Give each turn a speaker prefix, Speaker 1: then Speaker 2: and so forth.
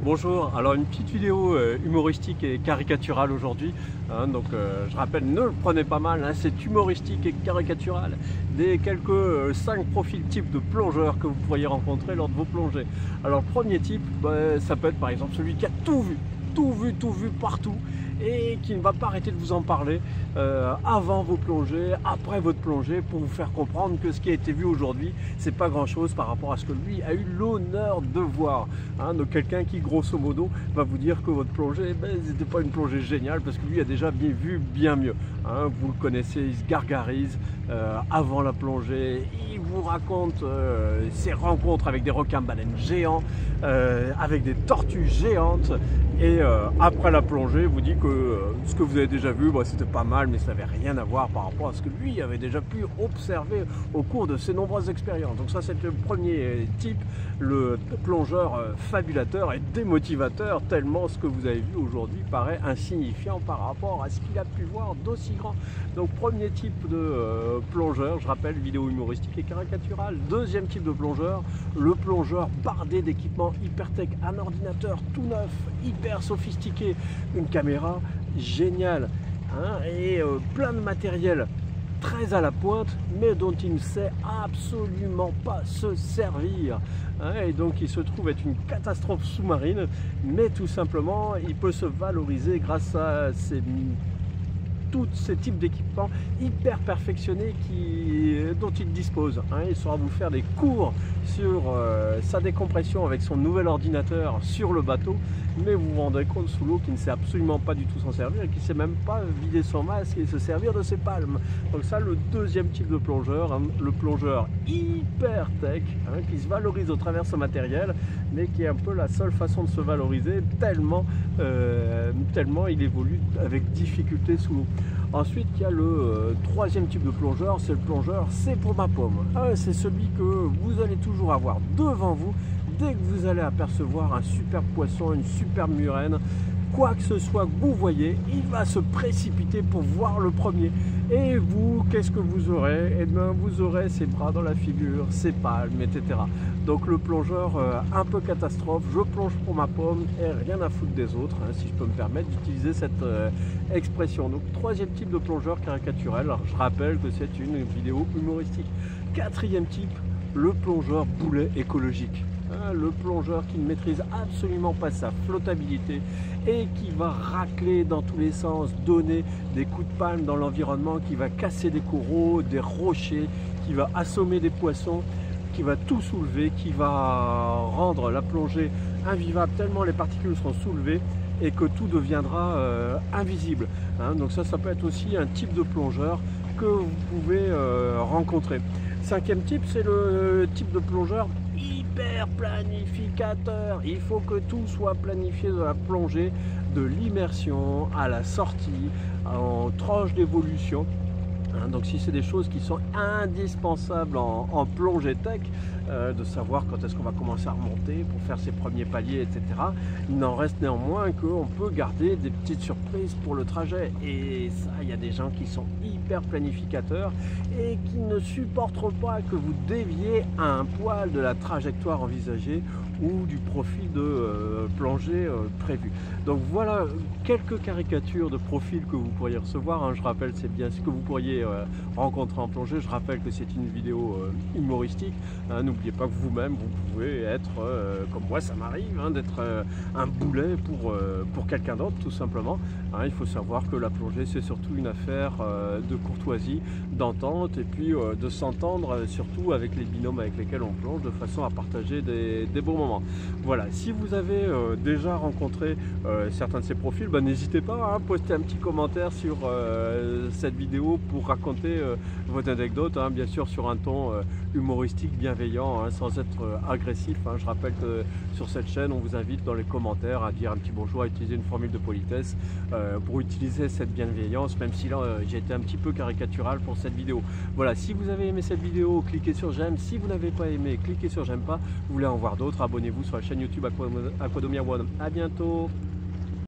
Speaker 1: Bonjour, alors une petite vidéo humoristique et caricaturale aujourd'hui. Je rappelle, ne le prenez pas mal, hein, c'est humoristique et caricatural. Des quelques 5 profils types de plongeurs que vous pourriez rencontrer lors de vos plongées. Alors le premier type, ça peut être par exemple celui qui a tout vu partout et qui ne va pas arrêter de vous en parler avant vos plongées, après votre plongée, pour vous faire comprendre que ce qui a été vu aujourd'hui, c'est pas grand chose par rapport à ce que lui a eu l'honneur de voir. Donc quelqu'un qui grosso modo va vous dire que votre plongée, c'était pas une plongée géniale parce que lui a déjà bien vu bien mieux. Vous le connaissez, il se gargarise avant la plongée, il vous raconte ses rencontres avec des requins-baleines géants, avec des tortues géantes, et après la plongée, il vous dit que ce que vous avez déjà vu, c'était pas mal, mais ça n'avait rien à voir par rapport à ce que lui avait déjà pu observer au cours de ses nombreuses expériences. Donc ça, c'est le premier type, le plongeur fabulateur et démotivateur, tellement ce que vous avez vu aujourd'hui paraît insignifiant par rapport à ce qu'il a pu voir d'aussi grand. Donc premier type de plongeur, je rappelle, vidéo humoristique et caricaturale. Deuxième type de plongeur, le plongeur bardé d'équipements hyper-tech, un ordinateur tout neuf, hyper sophistiqué, une caméra géniale, et plein de matériel très à la pointe, mais dont il ne sait absolument pas se servir. Et donc il se trouve être une catastrophe sous-marine, mais tout simplement il peut se valoriser grâce à tous ces types d'équipements hyper perfectionnés dont il dispose. Il saura vous faire des cours sur sa décompression avec son nouvel ordinateur sur le bateau, mais vous vous rendrez compte sous l'eau qu'il ne sait absolument pas du tout s'en servir et qu'il ne sait même pas vider son masque et se servir de ses palmes. Donc ça, le deuxième type de plongeur, le plongeur hyper tech, qui se valorise au travers de ce matériel, mais qui est un peu la seule façon de se valoriser tellement il évolue avec difficulté sous l'eau. Ensuite, il y a le troisième type de plongeur, c'est le plongeur c'est pour ma pomme. C'est celui que vous allez toujours avoir devant vous dès que vous allez apercevoir un superbe poisson, une superbe murène, quoi que ce soit que vous voyez, il va se précipiter pour voir le premier. Et vous, qu'est-ce que vous aurez? Eh bien, vous aurez ses bras dans la figure, ses palmes, etc. Donc le plongeur un peu catastrophe, je plonge pour ma pomme et rien à foutre des autres, si je peux me permettre d'utiliser cette expression. Donc troisième type de plongeur caricatural, alors je rappelle que c'est une vidéo humoristique. Quatrième type, le plongeur boulet écologique. Le plongeur qui ne maîtrise absolument pas sa flottabilité et qui va racler dans tous les sens, donner des coups de palme dans l'environnement, qui va casser des coraux, des rochers, qui va assommer des poissons, qui va tout soulever, qui va rendre la plongée invivable tellement les particules seront soulevées et que tout deviendra invisible. Donc ça peut être aussi un type de plongeur que vous pouvez rencontrer. Cinquième type, c'est le type de plongeur hyper planificateur. Il faut que tout soit planifié de la plongée, de l'immersion à la sortie, en tranche d'évolution. Donc si c'est des choses qui sont indispensables en plongée tech, de savoir quand est-ce qu'on va commencer à remonter pour faire ses premiers paliers, etc. Il n'en reste néanmoins qu'on peut garder des petites surprises pour le trajet. Et ça, il y a des gens qui sont hyper planificateurs et qui ne supporteront pas que vous déviez à un poil de la trajectoire envisagée ou du profil de plongée prévu. Donc voilà quelques caricatures de profils que vous pourriez recevoir. Je rappelle, c'est bien ce que vous pourriez rencontrer en plongée. Je rappelle que c'est une vidéo humoristique. N'oubliez pas que vous-même, vous pouvez être, comme moi ça m'arrive, d'être un boulet pour quelqu'un d'autre, tout simplement. Il faut savoir que la plongée, c'est surtout une affaire de courtoisie, d'entente, et puis de s'entendre, surtout avec les binômes avec lesquels on plonge, de façon à partager des bons moments. Voilà, si vous avez déjà rencontré certains de ces profils, n'hésitez pas à poster un petit commentaire sur cette vidéo pour raconter votre anecdote, bien sûr sur un ton humoristique, bienveillant, sans être agressif. Je rappelle que sur cette chaîne, on vous invite dans les commentaires à dire un petit bonjour, à utiliser une formule de politesse pour utiliser cette bienveillance, même si là j'ai été un petit peu caricatural pour cette vidéo. Voilà, si vous avez aimé cette vidéo, cliquez sur j'aime. Si vous n'avez pas aimé, cliquez sur j'aime pas. Vous voulez en voir d'autres, abonnez-vous sur la chaîne YouTube Aquadomia One. À bientôt.